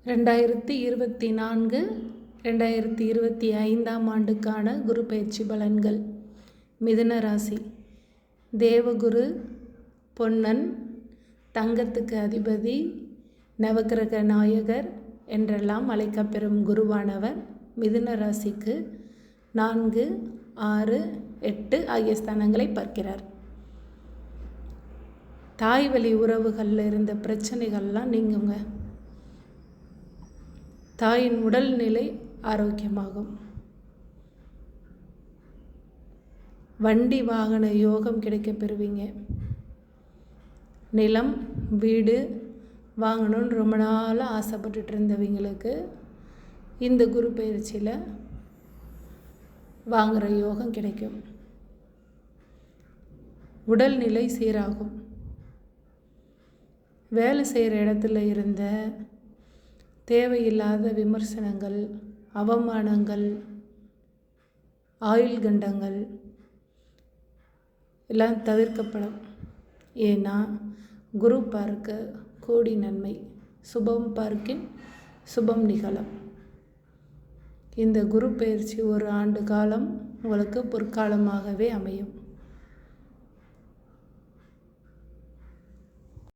2024 2025 ஆண்டுக்கான குரு பயிற்சி பலன்கள். மிதுன ராசி. தேவகுரு பொன்னன், தங்கத்துக்கு அதிபதி, நவக்கிரக நாயகர் என்றெல்லாம் அழைக்கப்பெறும் குருவானவர் மிதுன ராசிக்கு 4, 6, 8 ஆகிய ஸ்தானங்களை பார்க்கிறார். தாய் வழி உறவுகளில் இருந்த பிரச்சனைகள்லாம் நீங்குங்க. தாயின் உடல்நிலை ஆரோக்கியமாகும். வண்டி வாகன யோகம் கிடைக்கப் பெறுவீங்க. நிலம், வீடு வாங்கணும்னு ரொம்ப நாளாக ஆசைப்பட்டுட்டு இருந்தவங்களுக்கு இந்த குரு பயிற்சியில் வாங்குகிற யோகம் கிடைக்கும். உடல்நிலை சீராகும். வேலை செய்கிற இடத்துல இருந்த தேவையில்லாத விமர்சனங்கள், அவமானங்கள், ஆயுள் கண்டங்கள் எல்லாம் தவிர்க்கப்படும். ஏன்னா குரு பார்க்க கோடி நன்மை, சுபம் பார்க்கின் சுபம் நிகழும். இந்த குரு பயிற்சி 1 ஆண்டு காலம் உங்களுக்கு பொற்காலமாகவே அமையும்.